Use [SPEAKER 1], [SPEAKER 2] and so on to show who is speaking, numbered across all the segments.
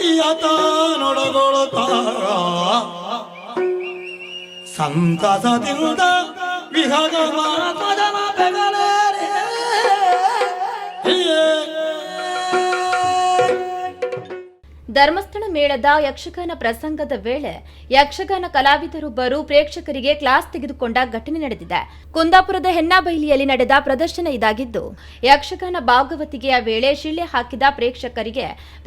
[SPEAKER 1] ಅತಿಯತ ನೊಡಗೊಳುತ್ತ ಸಂತಸದಿಂದ ವಿಹಗಮ ಪದಮ ಬೆಗಲೇರೆ
[SPEAKER 2] ಧರ್ಮಸ್ಥಳ ಮೇಳದ ಯಕ್ಷಗಾನ ಪ್ರಸಂಗದ ವೇಳೆ ಯಕ್ಷಗಾನ ಕಲಾವಿದರೊಬ್ಬರು ಪ್ರೇಕ್ಷಕರಿಗೆ ಕ್ಲಾಸ್ ತೆಗೆದುಕೊಂಡ ಘಟನೆ ನಡೆದಿದೆ. ಕುಂದಾಪುರದ ಹೆನ್ನಾಬೈಲಿಯಲ್ಲಿ ನಡೆದ ಪ್ರದರ್ಶನ ಇದಾಗಿದ್ದು, ಯಕ್ಷಗಾನ ಭಾಗವತಿಗೆಯ ವೇಳೆ ಶಿಳ್ಳೆ ಹಾಕಿದ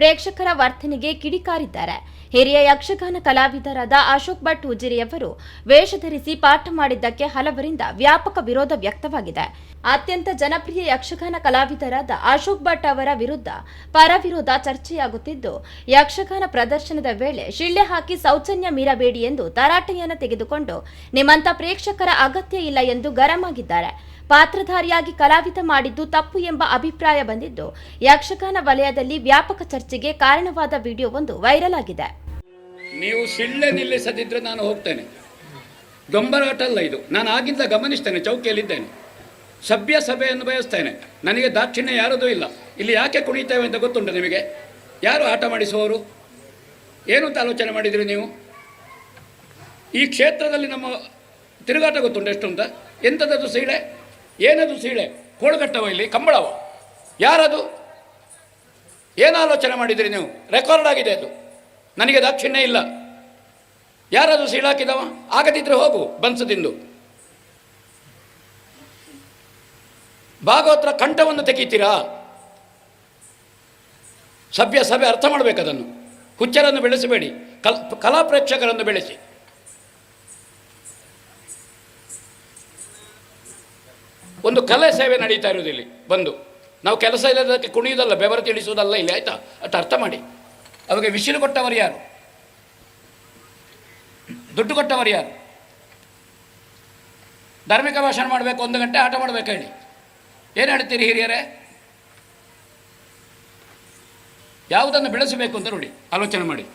[SPEAKER 2] ಪ್ರೇಕ್ಷಕರ ವರ್ತನೆಗೆ ಕಿಡಿಕಾರಿದ್ದಾರೆ. ಹಿರಿಯ ಯಕ್ಷಗಾನ ಕಲಾವಿದರಾದ ಅಶೋಕ್ ಭಟ್ ಉಜಿರೆಯವರು ವೇಷ ಧರಿಸಿ ಪಾಠ ಮಾಡಿದ್ದಕ್ಕೆ ಹಲವರಿಂದ ವ್ಯಾಪಕ ವಿರೋಧ ವ್ಯಕ್ತವಾಗಿದೆ. ಅತ್ಯಂತ ಜನಪ್ರಿಯ ಯಕ್ಷಗಾನ ಕಲಾವಿದರಾದ ಅಶೋಕ್ ಭಟ್ ಅವರ ವಿರುದ್ಧ ಪರವಿರೋಧ ಚರ್ಚೆಯಾಗುತ್ತಿದ್ದು, ಯಕ್ಷಗಾನ ಪ್ರದರ್ಶನದ ವೇಳೆ ಶಿಳ್ಳೆ ಹಾಕಿ ಸೌಜನ್ಯ ಮೀರಬೇಡಿ ಎಂದು ತರಾಟೆಯನ್ನು ತೆಗೆದುಕೊಂಡು ನಿಮ್ಮಂತ ಪ್ರೇಕ್ಷಕರ ಅಗತ್ಯ ಇಲ್ಲ ಎಂದು ಗರಂ ಆಗಿದ್ದಾರೆ. ಪಾತ್ರಧಾರಿಯಾಗಿ ಕಲಾವಿದ ಮಾಡಿದ್ದು ತಪ್ಪು ಎಂಬ ಅಭಿಪ್ರಾಯ ಬಂದಿದ್ದು, ಯಕ್ಷಗಾನ ವಲಯದಲ್ಲಿ ವ್ಯಾಪಕ ಚರ್ಚೆಗೆ ಕಾರಣವಾದ ವಿಡಿಯೋವೊಂದು ವೈರಲ್ ಆಗಿದೆ.
[SPEAKER 3] ನೀವು ಶಿಳ್ಳೆ ನಿಲ್ಲಿಸದಿದ್ರೆ ನಾನು ಹೋಗ್ತೇನೆ. ದೊಂಬರಾಟ ಅಲ್ಲ ಇದು. ನಾನು ಆಗಿಂದ ಗಮನಿಸ್ತೇನೆ, ಚೌಕಿಯಲ್ಲಿದ್ದೇನೆ, ಸಭ್ಯ ಸಭೆಯನ್ನು ಬಯಸ್ತೇನೆ. ನನಗೆ ದಾಕ್ಷಿಣ್ಯ ಯಾರದೂ ಇಲ್ಲ. ಇಲ್ಲಿ ಯಾಕೆ ಕುಣಿತೇವೆ ಅಂತ ಗೊತ್ತುಂಟು ನಿಮಗೆ? ಯಾರು ಆಟ ಮಾಡಿಸುವವರು? ಏನು ಅಂತ ಆಲೋಚನೆ ಮಾಡಿದ್ರಿ ನೀವು? ಈ ಕ್ಷೇತ್ರದಲ್ಲಿ ನಮ್ಮ ತಿರುಗಾಟ ಗೊತ್ತುಂಟು ಎಷ್ಟು ಅಂತ? ಎಂಥದ್ದು ಸೀಳೆ? ಏನದು ಸೀಳೆ? ಕೋಳುಗಟ್ಟವ? ಇಲ್ಲಿ ಕಂಬಳವ? ಯಾರದು? ಏನು ಆಲೋಚನೆ ಮಾಡಿದಿರಿ ನೀವು? ರೆಕಾರ್ಡ್ ಆಗಿದೆ ಅದು. ನನಗೆ ದಾಕ್ಷಿಣ್ಯ ಇಲ್ಲ. ಯಾರದು ಸೀಳಾಕಿದವ? ಆಗದಿದ್ರೆ ಹೋಗು ಬಂಸದಿಂದು. ಭಾಗವತರ ಕಂಠವನ್ನು ತೆಗೀತೀರಾ? ಸಭ್ಯ ಸಭೆ ಅರ್ಥ ಮಾಡಬೇಕದನ್ನು. ಹುಚ್ಚರನ್ನು ಬೆಳೆಸಬೇಡಿ, ಕಲಾ ಪ್ರೇಕ್ಷಕರನ್ನು ಬೆಳೆಸಿ. ಒಂದು ಕಲೆ ಸೇವೆ ನಡೀತಾ ಇರೋದು ಇಲ್ಲಿ ಬಂದು. ನಾವು ಕೆಲಸ ಇಲ್ಲದಕ್ಕೆ ಕುಣಿಯುವುದಲ್ಲ, ಬೆವರು ತಿಳಿಸುವುದಲ್ಲ ಇಲ್ಲಿ, ಆಯಿತಾ? ಅಷ್ಟು ಅರ್ಥ ಮಾಡಿ. ಅವಾಗ ವಿಸಿಲು ಕೊಟ್ಟವರು ಯಾರು? ದುಡ್ಡು ಕೊಟ್ಟವರು ಯಾರು? ಧಾರ್ಮಿಕ ಭಾಷಣ ಮಾಡಬೇಕು, 1 ಗಂಟೆ ಆಟ ಮಾಡಬೇಕು ಹೇಳಿ. ಏನು ಹೇಳ್ತೀರಿ ಹಿರಿಯರೇ? ಯಾವುದನ್ನು ಬೆಳೆಸಬೇಕು ಅಂತ ನೋಡಿ, ಆಲೋಚನೆ ಮಾಡಿ.